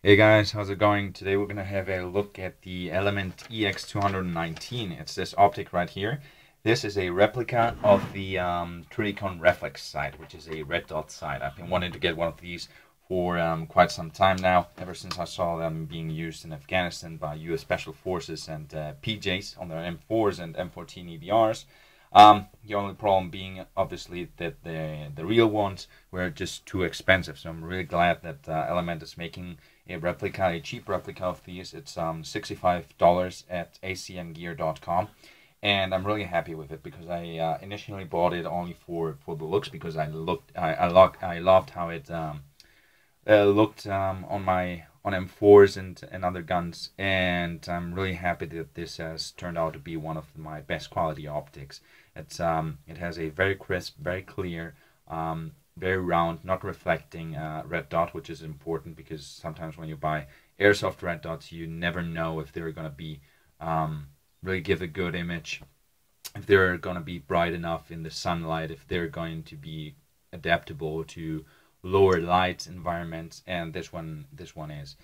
Hey guys, how's it going? Today we're gonna have a look at the Element EX-219. It's this optic right here. This is a replica of the Tritton Reflex sight, which is a red dot sight. I've been wanting to get one of these for quite some time now, ever since I saw them being used in Afghanistan by US Special Forces and PJs on their M4s and M14 EBRs. The only problem being, obviously, that the real ones were just too expensive. So I'm really glad that Element is making a replica, a cheap replica of these. It's $65 at acmgear.com, and I'm really happy with it because I initially bought it only for the looks, because I loved how it looked on M4s and other guns, and I'm really happy that this has turned out to be one of my best quality optics. It has a very crisp, very clear, very round, not reflecting red dot, which is important because sometimes when you buy airsoft red dots, you never know if they're going to be really give a good image, if they're going to be bright enough in the sunlight, if they're going to be adaptable to lower light environments, and this one is.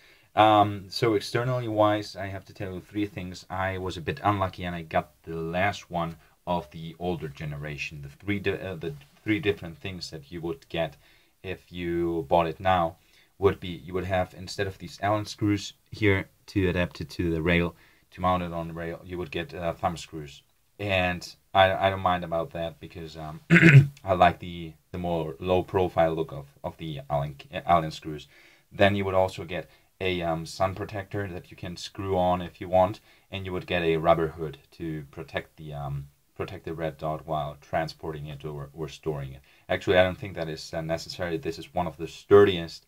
So externally wise, I have to tell you three things. I was a bit unlucky and I got the last one of the older generation. The three different things that you would get if you bought it now would be, you would have, instead of these Allen screws here to adapt it to the rail, to mount it on the rail, you would get thumb screws. And I don't mind about that because I like the more low profile look of the Allen screws. Then you would also get a sun protector that you can screw on if you want, and you would get a rubber hood to protect the red dot while transporting it or storing it. Actually, I don't think that is necessary. This is one of the sturdiest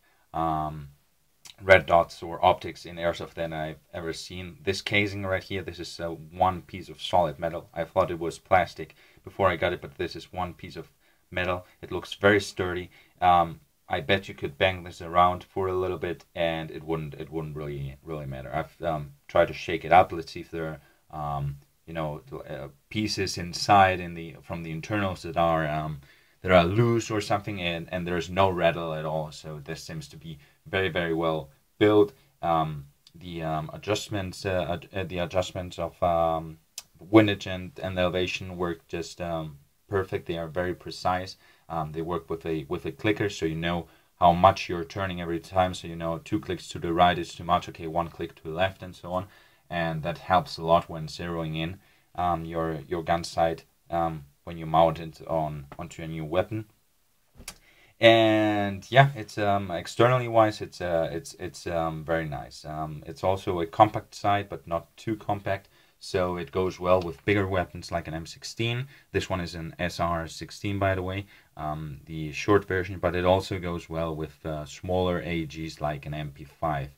red dots or optics in airsoft that I've ever seen. This casing right here, this is one piece of solid metal. I thought it was plastic before I got it, but this is one piece of metal. It looks very sturdy. I bet you could bang this around for a little bit and it wouldn't really matter. I've tried to shake it up. Let's see if there are pieces inside from the internals that are loose or something, and there's no rattle at all. So this seems to be very, very well built. The adjustments of windage and elevation work just perfect. They are very precise. They work with a clicker, so you know how much you're turning every time. So you know 2 clicks to the right is too much. Okay, 1 click to the left, and so on. And that helps a lot when zeroing in your gun sight when you mount it onto a new weapon. And yeah, it's externally wise, it's very nice. It's also a compact sight, but not too compact, so it goes well with bigger weapons like an M16. This one is an SR16, by the way, the short version, but it also goes well with smaller AEGs like an MP5.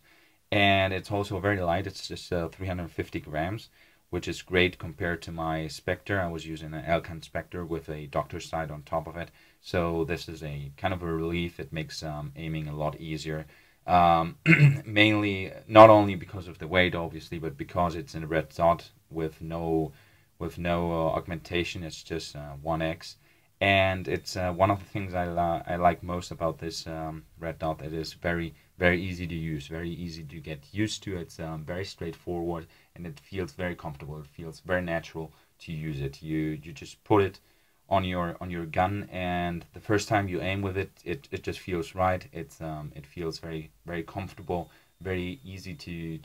And it's also very light. It's just 350 grams, which is great compared to my Spectre. I was using an Elcan Spectre with a doctor sight on top of it. So this is a kind of a relief. It makes aiming a lot easier. Mainly, not only because of the weight, obviously, but because it's in a red dot with no augmentation. It's just 1x. And it's one of the things I like most about this red dot. It is very, very easy to use, very easy to get used to. It's very straightforward, and it feels very comfortable. It feels very natural to use it. You just put it on your gun, and the first time you aim with it, it just feels right. It feels very, very comfortable, very easy to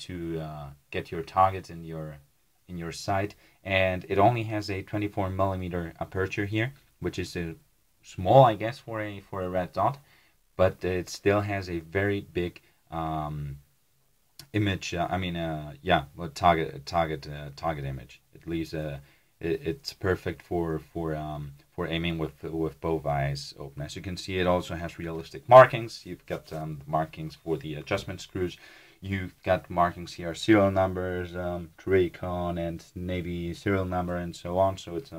get your targets in your sight. And it only has a 24mm aperture here, which is small, I guess, for a red dot, but it still has a very big image. Target image. It leaves it's perfect for aiming with both eyes open. As you can see, it also has realistic markings. You've got markings for the adjustment screws. You've got markings here, serial numbers, Tritton and Navy serial number, and so on. So it's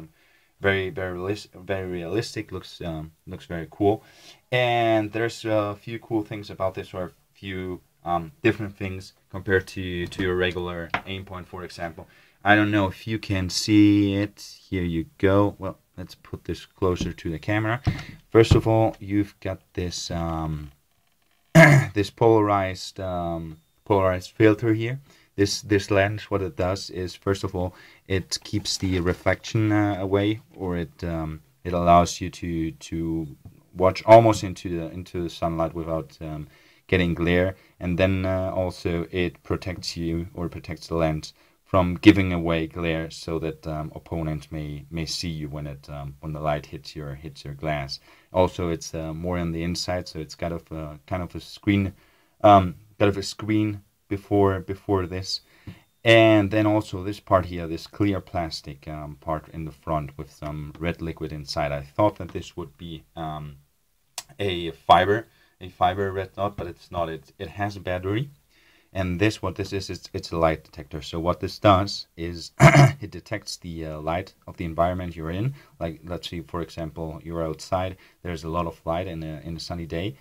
very, very realistic. Looks very cool. And there's a few cool things about this, or a few different things compared to your regular aim point, for example. I don't know if you can see it. Here you go. Well, let's put this closer to the camera. First of all, you've got this this polarized filter here. This lens, what it does is, first of all, it keeps the reflection away, or it allows you to watch almost into the sunlight without getting glare, and then also it protects you, or protects the lens from giving away glare, so that opponents may see you when the light hits your glass. Also, it's more on the inside, so it's kind of a screen, before this, and then also this part here, this clear plastic part in the front with some red liquid inside. I thought that this would be a fiber red dot, but it's not. It has a battery, and what this is, it's a light detector. So what this does is it detects the light of the environment you're in. Like, let's say, for example, you're outside, there's a lot of light in a sunny day,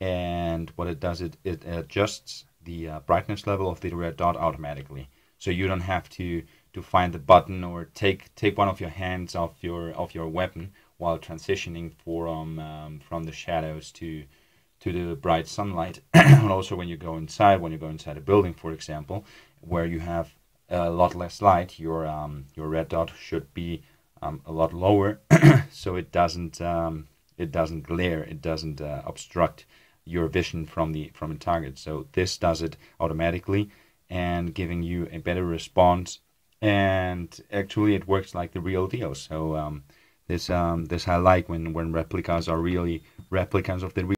and what it does, it adjusts the brightness level of the red dot automatically. So you don't have to find the button, or take one of your hands off your weapon while transitioning from the shadows to the bright sunlight. And also when you go inside a building, for example, where you have a lot less light, your red dot should be a lot lower, so it doesn't glare, it doesn't obstruct your vision from the target. So this does it automatically, and giving you a better response, and actually it works like the real deal. So this I like when replicas are really replicas of the real